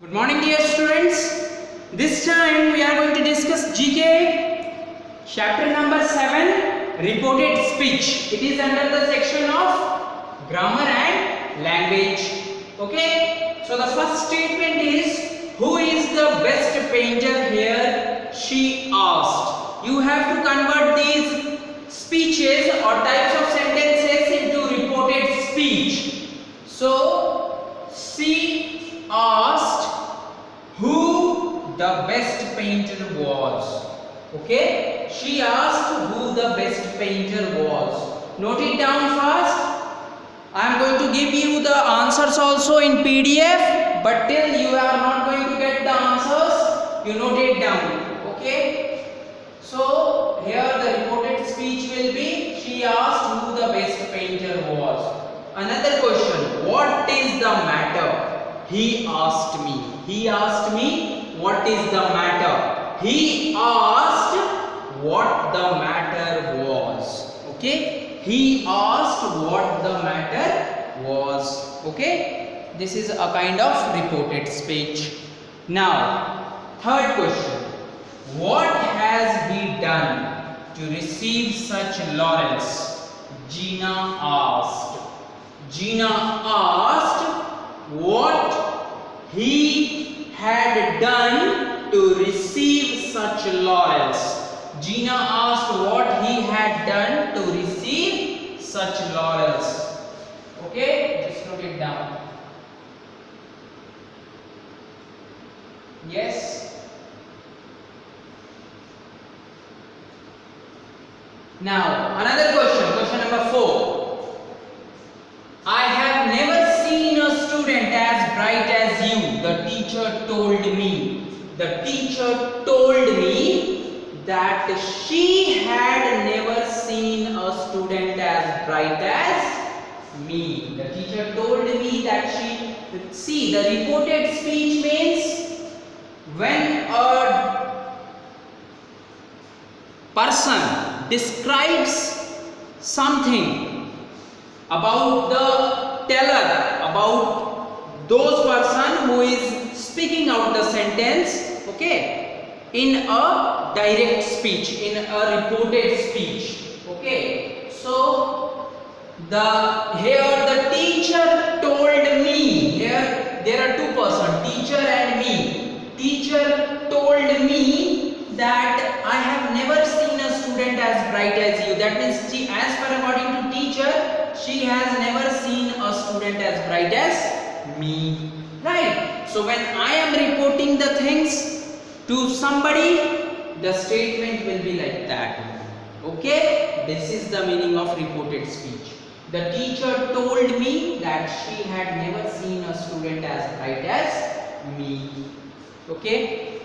Good morning, dear students. This time we are going to discuss GK chapter number 7, reported speech. It is under the section of grammar and language. Okay, so the first statement is, who is the best painter here? She asked. You have to convert these speeches or types of sentences into reported speech. So she asked who the best painter was. Okay, she asked who the best painter was. Note it down fast. I am going to give you the answers also in PDF, but till you are not going to get the answers, you note it down. Okay, so here the reported speech will be, she asked who the best painter was. Another question, what is the matter? He asked me. He asked me, what is the matter? He asked what the matter was. Okay, he asked what the matter was. Okay, this is a kind of reported speech. Now, third question, what has he done to receive such laurels? Gina asked. Gina asked what he had done to receive such laurels. Gina asked what he had done to receive such laurels. Okay, just note it down. Yes. Now, another question, question number 4. I have never seen a student as bright as you, the teacher told me. The teacher told me that she had never seen a student as bright as me. The teacher told me that see, the reported speech means when a person describes something about the teller, about those person who is speaking out the sentence, okay, in a direct speech, in a reported speech. Okay, so here the teacher told me. Here there are two persons, teacher and me. Teacher told me that I have never seen a student as bright as you. That means she, as per according to teacher, she has never seen a student as bright as me. Right? So when I am reporting the things to somebody, the statement will be like that. Okay? This is the meaning of reported speech. The teacher told me that she had never seen a student as bright as me. Okay?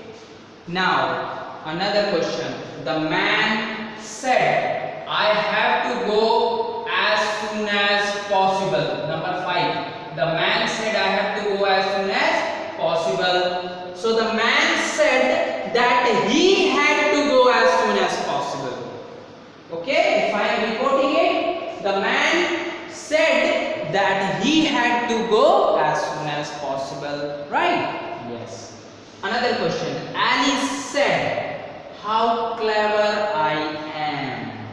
Now, another question. The man said, I have to go as soon as possible. Number 5. The man said, I have to go as soon as possible. So the man said that he had to go as soon as possible. Okay, if I am reporting it, the man said that he had to go as soon as possible. Right? Yes. Another question. Alice said, how clever I am.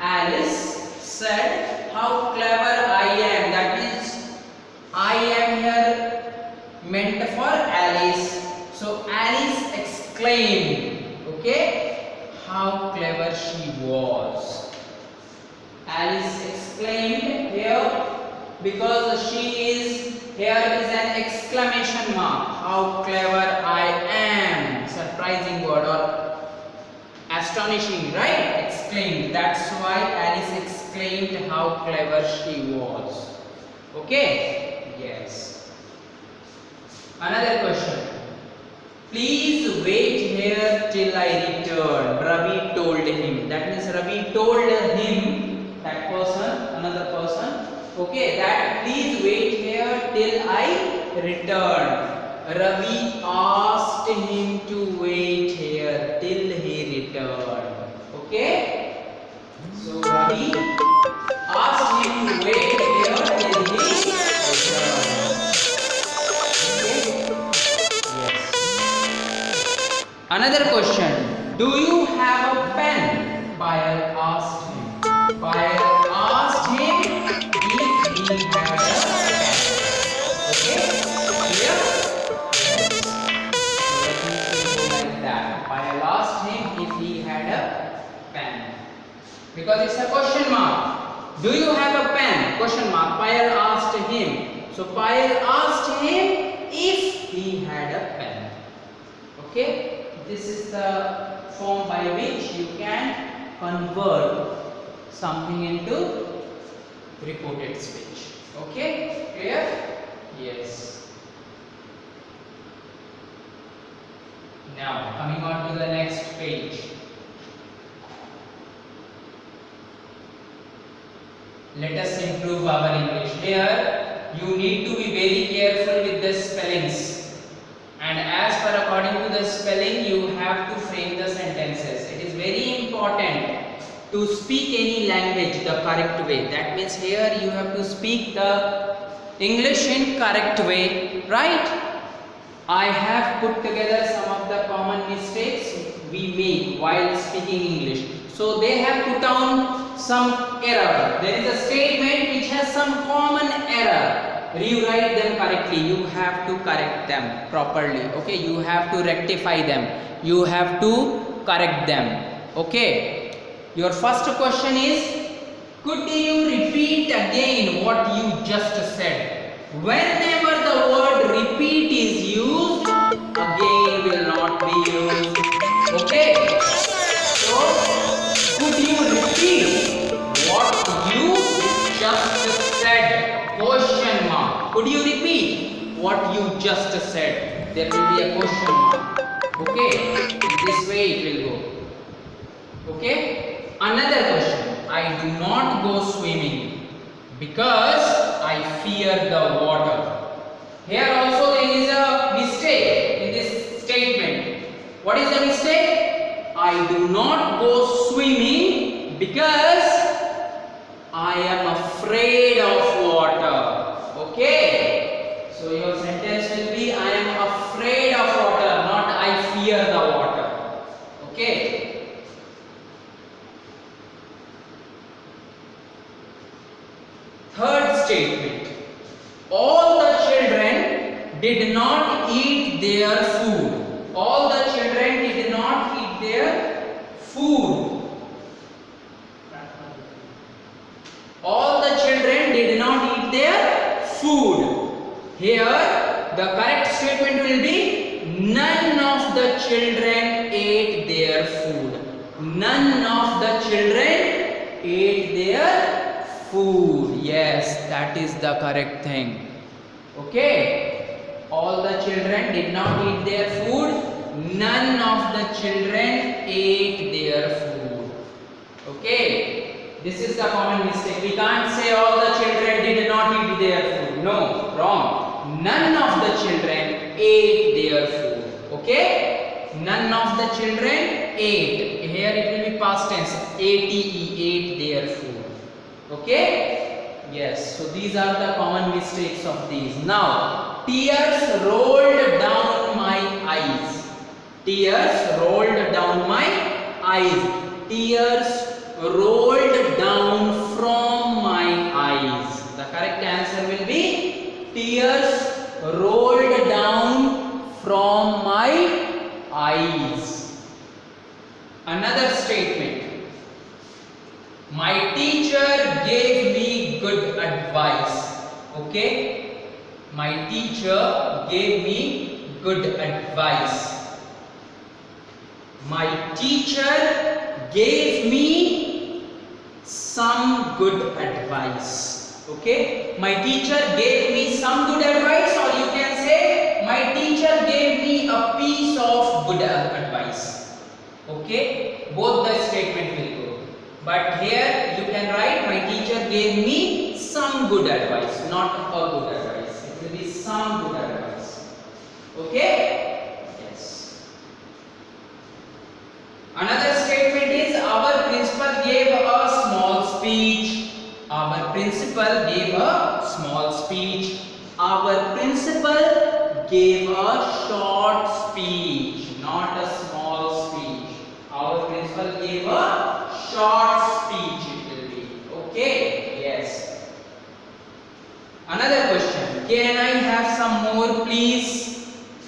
Alice said, how clever I am. That means I am here meant for Alice. So Alice exclaimed, okay, how clever she was. Alice exclaimed here because here is an exclamation mark. How clever I am. Surprising word or astonishing, right? Exclaimed. That's why Alice exclaimed how clever she was. Okay? Yes. Another question. Please wait here till I return. Ravi told him. That means Ravi told him, that person, another person, okay, that please wait here till I return. Ravi asked him to wait here till he returned. Okay? So Ravi asked him to wait here till he returned. Okay? Another question. Do you have a pen? Payal asked him. Payal asked him if he had a pen. Okay? Clear? Yes. Let me put it like that. Payal asked him if he had a pen. Because it's a question mark. Do you have a pen? Question mark. Payal asked him. So Payal asked him if he had a pen. Okay? This is the form by which you can convert something into reported speech. Okay? Clear? Yes. Now, coming on to the next page. Let us improve our English. Here, you need to be very careful with the spellings. And as per according to the spelling, you have to frame the sentences. It is very important to speak any language the correct way. That means here you have to speak the English in correct way, right? I have put together some of the common mistakes we make while speaking English. So they have put down some error. There is a statement which has some common error. Rewrite them correctly. You have to correct them properly. Okay, you have to rectify them. You have to correct them. Okay. Your first question is, could you repeat again what you just said? Whenever the word repeat is used, again will not be used. Okay. So, could you repeat what you just said? Question mark. Could you repeat what you just said? There will be a question mark. Okay. In this way it will go. Okay. Another question. I do not go swimming because I fear the water. Here also there is a mistake in this statement. What is the mistake? I do not go swimming because I am afraid of water. Okay. So your sentence will be I am afraid of water, not I fear the water. Okay. Third statement. All the children did not eat their food. All the children did not eat their food. All the children did not eat their food. Here, the correct statement will be none of the children ate their food. None of the children ate their food. Yes, that is the correct thing. Okay. All the children did not eat their food. None of the children ate their food. Okay. This is the common mistake. We can't say all the children did not eat their food. No, wrong. None of the children ate their food. Okay? None of the children ate. Here it will be past tense. ATE, ate their food. Okay? Yes. So these are the common mistakes of these. Now, tears rolled down my eyes. Tears rolled down my eyes. Tears rolled down from my eyes. The correct answer will be tears rolled down from my eyes. Another statement. My teacher gave me good advice. Okay? My teacher gave me good advice. My teacher gave me some good advice. Okay? My teacher gave me some good advice, or you can say my teacher gave me a piece of good advice. Okay? Both the statement will go. But here you can write my teacher gave me some good advice, not a good advice. It will be some good advice. Okay? Yes. Another statement is our principal gave a small speech. Our principal gave a small speech. Our principal gave a short speech, not a small Can I have some more, please?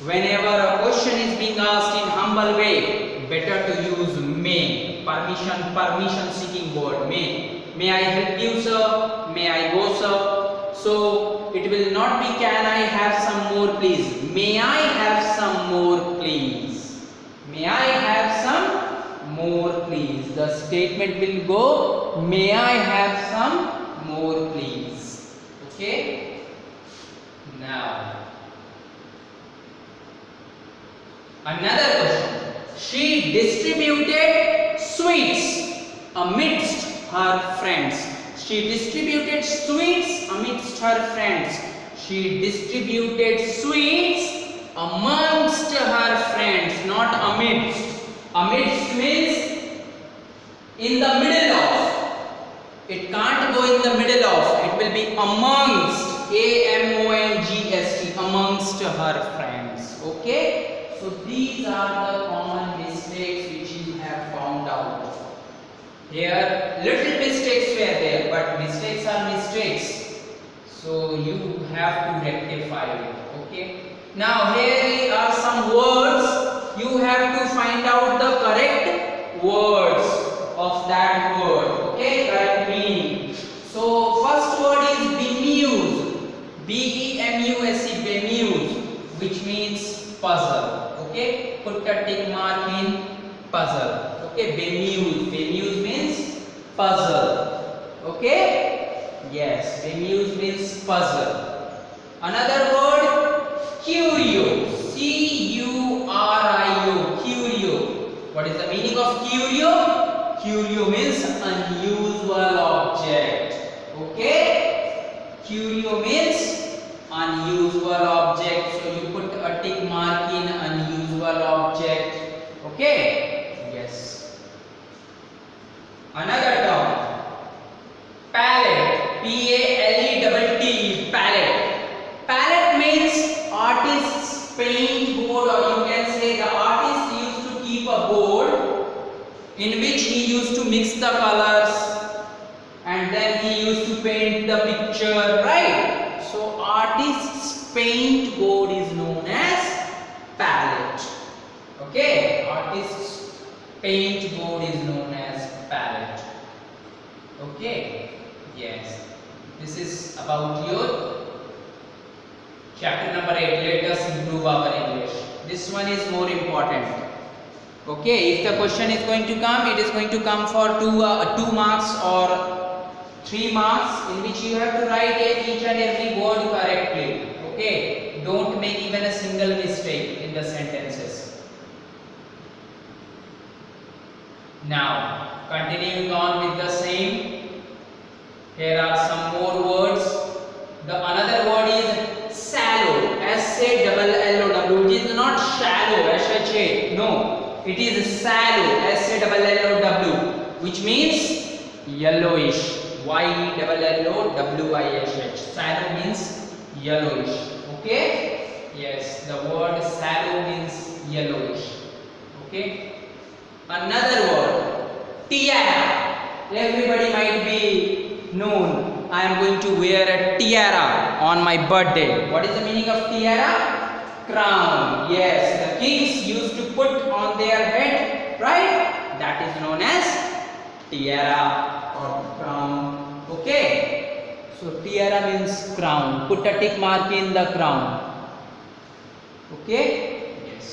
Whenever a question is being asked in humble way, better to use may. Permission seeking word, may. May I help you, sir? May I go, sir? So it will not be can I have some more, please. May I have some more, please? May I have some more, please? The statement will go, may I have some more, please? Okay? Now, another question. She distributed sweets amidst her friends. She distributed sweets amidst her friends. She distributed sweets amongst her friends, not amidst. Amidst means in the middle of. It can't go in the middle of. It will be amongst. AMONGST, amongst her friends. Okay? So these are the common mistakes which you have found out. Here little mistakes were there, but mistakes are mistakes. So you have to rectify it. Okay? Now here are some words. You have to find out the correct words of that word. Okay? Correct meaning. So first word is bemuse. B-E-M-U-S-E, bemuse, which means puzzle. Okay? Put a tick mark in puzzle. Okay? Bemuse. Bemuse means puzzle. Okay? Yes. Bemuse means puzzle. Another word, curio. C-U-R-I-O. Curio. What is the meaning of curio? Curio means unusual object. Okay? Curio means unusual object. So you put a tick mark in unusual object. Okay? Yes. Another term, palette. P-A-L-E-T-T. Palette. Palette means artist's paint board, or you can say the artist used to keep a board in which he used to mix the colors and then he used to paint the picture, right? So artist's paint board is known as palette. Okay? Artist's paint board is known as palette. Okay? Yes. This is about your chapter number 8. Let us improve our English. This one is more important. Okay? If the question is going to come, it is going to come for 2 marks or 3 marks, in which you have to write each and every word correctly. Okay? Don't make even a single mistake in the sentences. Now, continuing on with the same. Here are some more words. The another word is sallow. S-A-L-L-O-W. It is not shallow. S-H-A. No. It is sallow. S-A-L-L-O-W. Which means yellowish. Y-E-L-L-O-W-I-S-H. Sallow means yellowish. Okay? Yes, the word sallow means yellowish. Okay? Another word, tiara. Everybody might be known. I am going to wear a tiara on my birthday. What is the meaning of tiara? Crown. Yes, the kings used to put on their head, right? That is known as tiara. Crown. Okay? So tiara means crown. Put a tick mark in the crown. Okay? Yes.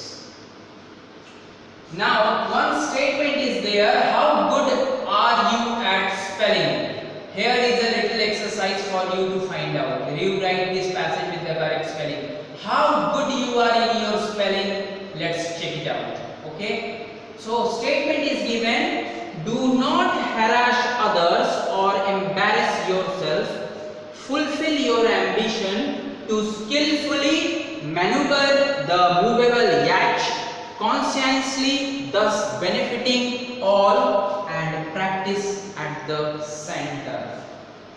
Now one statement is there. How good are you at spelling? Here is a little exercise for you to find out. You write this passage with the correct spelling. How good you are in your spelling? Let's check it out. Okay? So statement is given. Do not harass others or embarrass yourself. Fulfill your ambition to skillfully maneuver the movable yacht, conscientiously, thus benefiting all, and practice at the center.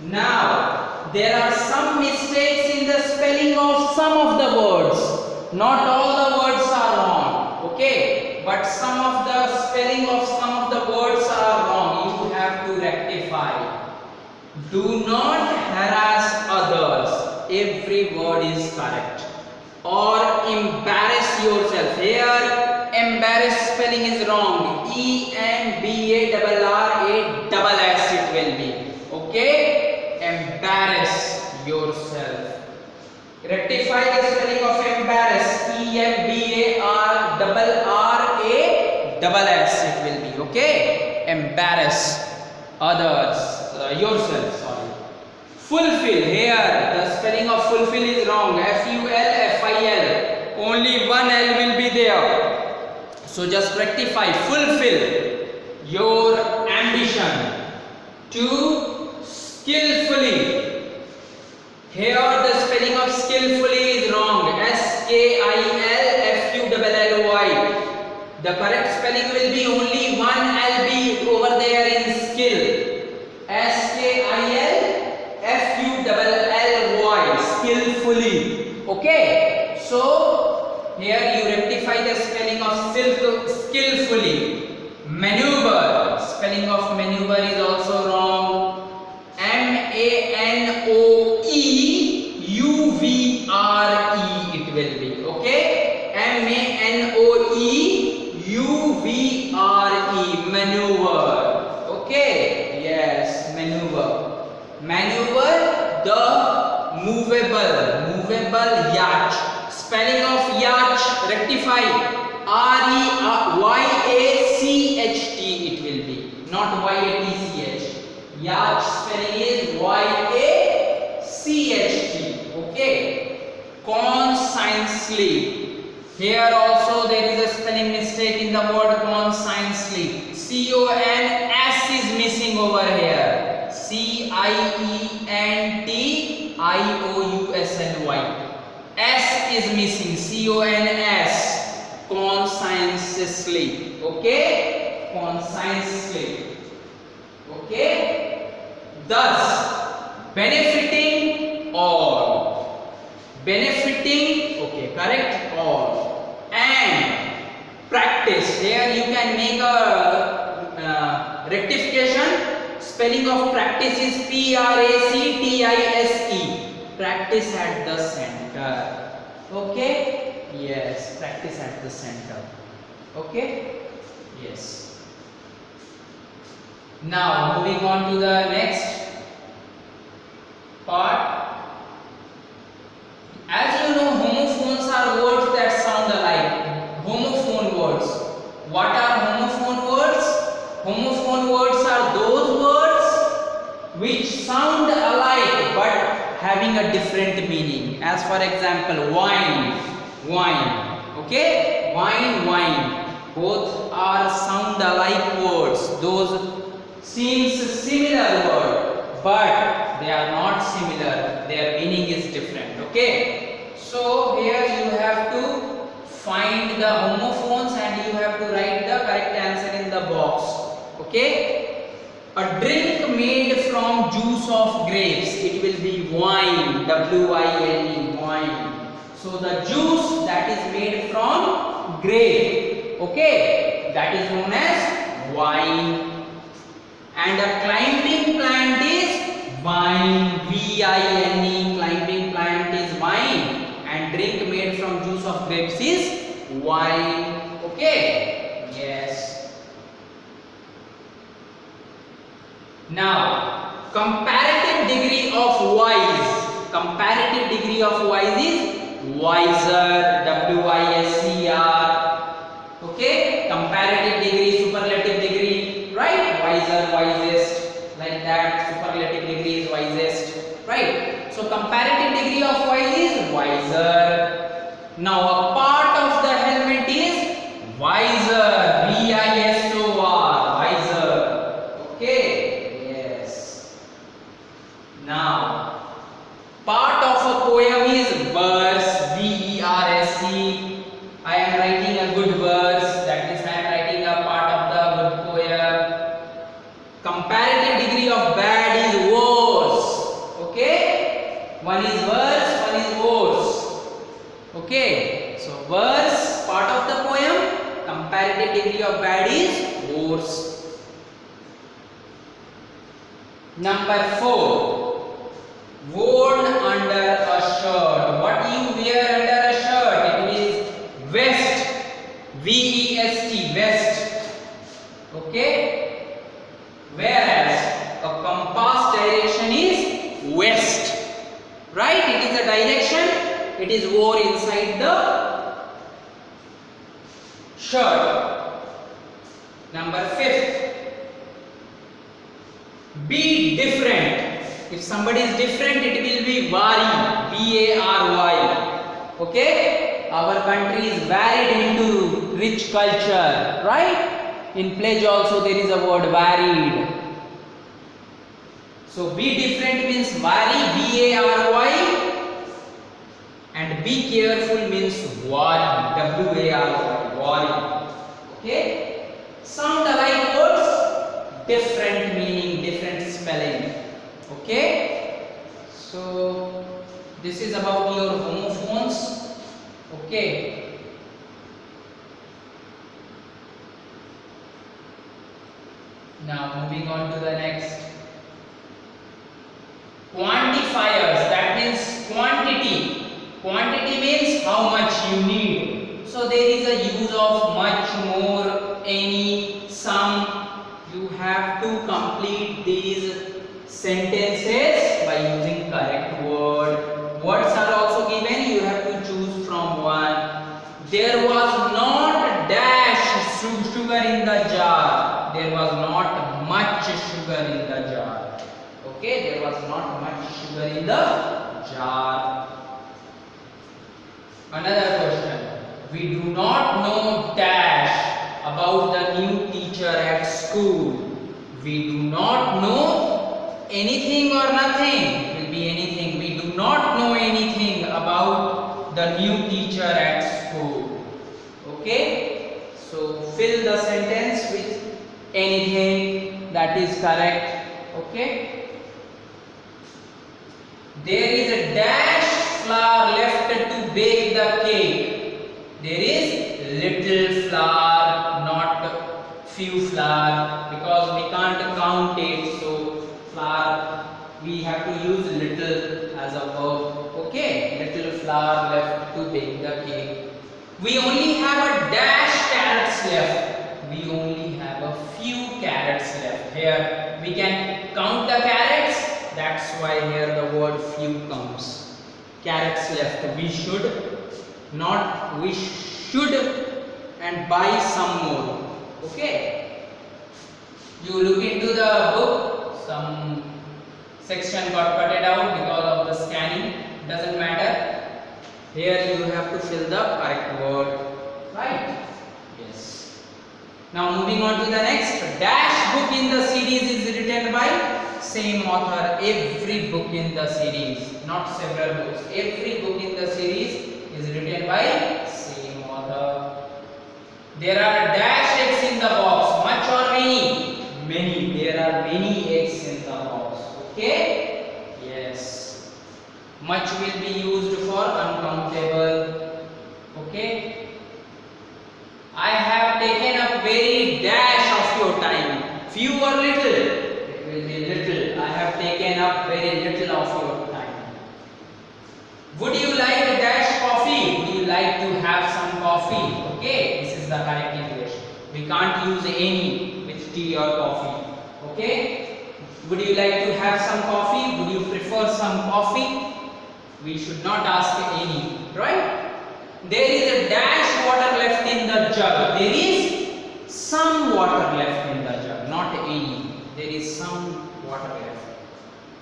Now, there are some mistakes in the spelling of some of the words. Not all the words are wrong. Okay? But some of the spelling of some of the words are wrong. You have to rectify. Do not harass others. every word is correct. Or embarrass yourself. Here embarrass spelling is wrong. EMBARRASS it will be. Okay, embarrass yourself. Rectify the spelling of embarrass. EMBARRASS it will be. Okay, embarrass others, yourself, sorry. Fulfill. Here the spelling of fulfill is wrong. FULFIL, only one L will be there, so just rectify. Fulfill your ambition. To skillfully. Here the spelling of skillfully is wrong. SKILFULLY. The correct spelling will be only one LB over there in skill. SKILFULLY, skillfully. Okay, so here you rectify the spelling of skillfully. Maneuver, spelling of maneuver is also wrong. MANOEUVRE it will be. Okay, MANOEUVRE, maneuver. Okay, yes, maneuver. Maneuver the movable yacht. Spelling of yacht, rectify. REYACHT it will be, not YATCH. Yacht spelling is YACHT. Okay, consciously. Here also there is a spelling mistake in the word consciously. CONS is missing over here. CIENTIOUSLY. S is missing. CONS. Consciously. Okay, consciously. Okay, thus benefiting all. Benefiting, okay, correct, all. And practice. Here you can make a rectification. Spelling of practice is PRACTISE. Practice at the center. Okay, yes, practice at the center. Okay, yes. Now moving on to the next part. As you know, homophones are words that sound alike. Homophone words. What are homophone words? Homophone words are those words which sound alike but having a different meaning. As for example, wine, wine. Okay, wine. Both are sound alike words. Those seems similar word, but they are not similar. Their meaning is different. Okay, so here you have to find the homophones and you have to write the correct answer in the box. Okay, a drink made from juice of grapes, it will be wine. WINE, wine. So the juice that is made from grape, okay, that is known as wine. And a climbing plant is vine. VINE, climbing plant is vine. And drink made from juice of grapes is wine. Okay, yes. Now comparative degree of wise. Comparative degree of wise is wiser. WISER. Okay, comparative degree, superlative degree, right? Wiser, wisest, like that. Superlative degree is wisest, right? So comparative degree of wise is wiser. Now a part of the helmet is visor. VISOR, visor. Okay, yes. Now part of a poem is verse. VERSE. I am writing a good verse, that is I am writing a part of the good poem. Comparative degree of bad is worse. Okay, one is verse, one is worse. Okay, so verse, part of the poem. Comparative degree of bad is worse. Number 4, worn under a shirt. What you wear under a shirt? It is vest. V-E-S-T, vest. Okay. Whereas a compass direction is west. Right? It is a direction. It is wore inside the shirt. Number 5th. Be different. If somebody is different, it will be vary. V-A-R-Y. Okay? Our country is varied into rich culture. Right? In pledge also there is a word varied. So be different means vary, V-A-R-Y, and be careful means worry, W-A-R-Y, worry. Okay? Sound alike words, different meaning, different spelling. Okay? So this is about your homophones. Okay? Now moving on to the next. Quantifiers, that means quantity. Quantity means how much you need. So there is a use of much, more, any, some. You have to complete these sentences by using correct word. Words are also given, you have to choose from one. There was not dash sugar in the jar. There was not much sugar in the jar. Okay, there was not much sugar in the jar. Another question. We do not know dash about the new teacher at school. We do not know anything or nothing. It will be anything. We do not know anything about the new teacher at school. Okay, so fill the sentence with anything that is correct. Okay. There is a dash flour left to bake the cake. There is little flour, not few flour, because we can't count it. So flour, we have to use little as a verb. Okay, little flour left to bake the cake. We only have a dash carrots left. We only have a few carrots left. Here we can count the carrots. That's why here the word few comes. Carrots left. We should and buy some more. Okay. You look into the book. Some section got cutted out because of the scanning. Doesn't matter. Here you have to fill the correct word. Right? Yes. Now moving on to the next. Dash book in the series is written by same author. Every book in the series, not several books, every book in the series is written by same author. There are dash eggs in the box. Much or many? Many. There are many eggs in the box. Okay? Yes. Much will be used for uncountable. Okay? I have taken up very dash of your time. Few or little? It will be little. I have taken up very little of your time. Would you like a dash coffee? Would you like to have some coffee? Okay, this is the correct English. We can't use any with tea or coffee. Okay? Would you like to have some coffee? Would you prefer some coffee? We should not ask any, right? There is a dash water left in the jug. There is some water left in the jug, not any. There is some water left.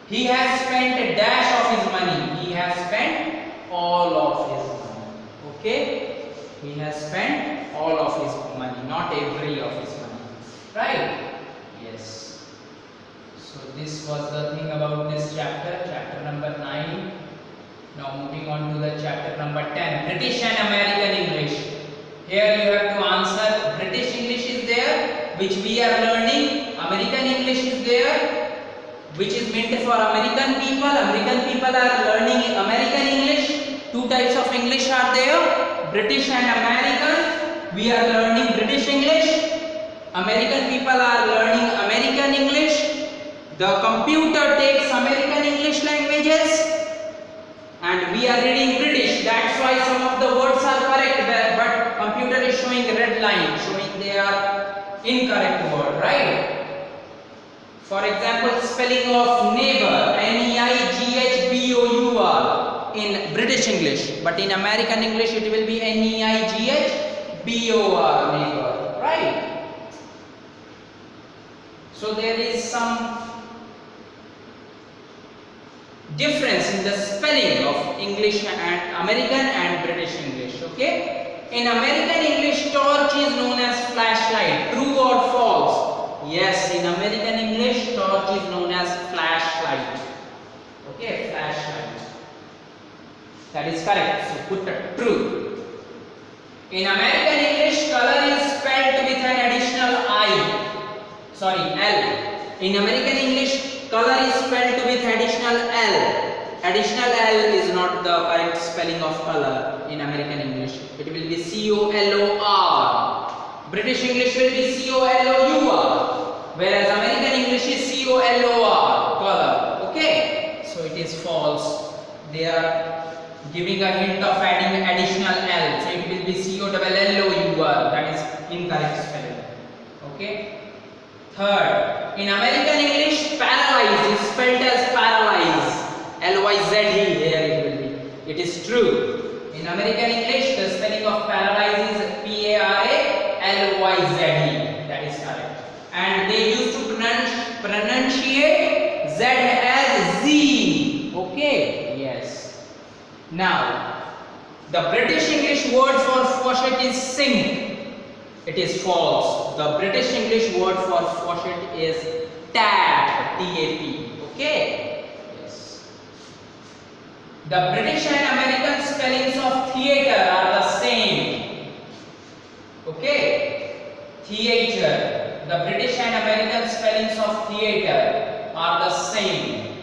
He has spent a dash of his money. He has spent all of his money. Okay? He has spent all of his money, not every of his money. Right? Yes. So this was the thing about this chapter, chapter number 9. Now moving on to the chapter number 10, British and American English. Here you have to answer. British English is there, which we are learning. American English is there, which is meant for American people. American people are learning American English. Two types of English are there, British and American. We are learning British English. American people are learning American English. The computer takes American English languages and we are reading British. That's why some of the words are correct, but computer is showing a red line, showing they are incorrect word, right? For example, spelling of neighbor, N-E-I-G-H-B-O-U-R in British English, but in American English it will be N-E-I-G-H-B-O-R, neighbor, right? So there is some difference in the spelling of English and American and British English, okay? In American English, torch is known as flashlight. True or false? Yes, in American English, torch is known as flashlight. Okay, flashlight. That is correct. So put a true. In American English, color is spelled with an additional I. Sorry, L. In American English, color is spelled with additional L. Additional L is not the correct spelling of color in American English. It will be C-O-L-O-R. British English will be C-O-L-O-U-R. Whereas American English is C-O-L-O-R, color. Okay? So it is false. They are giving a hint of adding additional L. So it will be C-O-L-L-O-U-R. That is incorrect spelling. Okay? Third, in American English, paralyze is spelled as paralyze. L-Y-Z-E, here it will be. It is true. In American English, the spelling of paralyze is P-A-R-A-L-Y-Z-E. That is correct. And they used to pronunciate Z as Z. Okay? Yes. Now, the British English word for faucet is sink. It is false. The British English word for faucet is tap, T-A-P. Okay? Yes. The British and American spellings of theater are the same. Okay? Theater. The British and American spellings of theater are the same.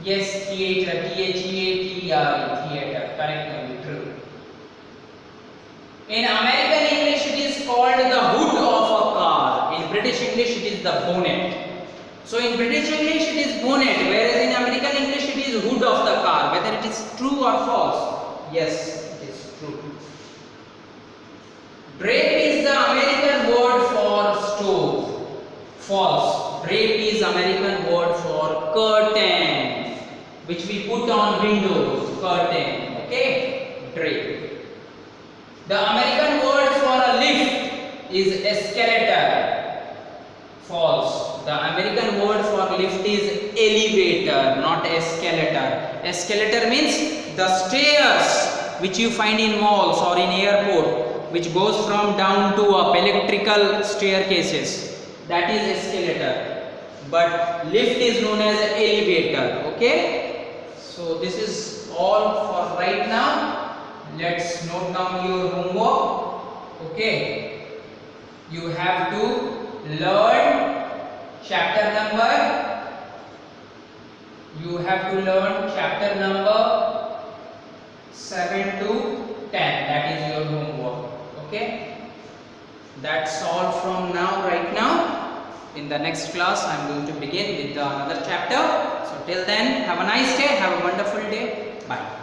Yes, theater, T-H-E-A-T-E-R, theater. Correct, true. In American English, it is called the hood of a car. In British English, it is the bonnet. So in British English, it is bonnet, whereas in American English, it is hood of the car. Whether it is true or false? Yes, it is true. Drape is the American word for stove. False. Drape is American word for curtain, which we put on windows. Curtain. Okay? Drape. The American word for a lift is escalator. False. The American word for lift is elevator, not escalator. Escalator means the stairs which you find in malls or in airport, which goes from down to up, electrical staircases. That is escalator. But lift is known as elevator. Okay? So this is all for right now. Let's note down your homework. Okay, you have to learn chapter number. You have to learn chapter number 7 to 10. That is your homework. Okay, that's all from now. Right now, in the next class, I am going to begin with another chapter. So till then, have a nice day. Have a wonderful day. Bye.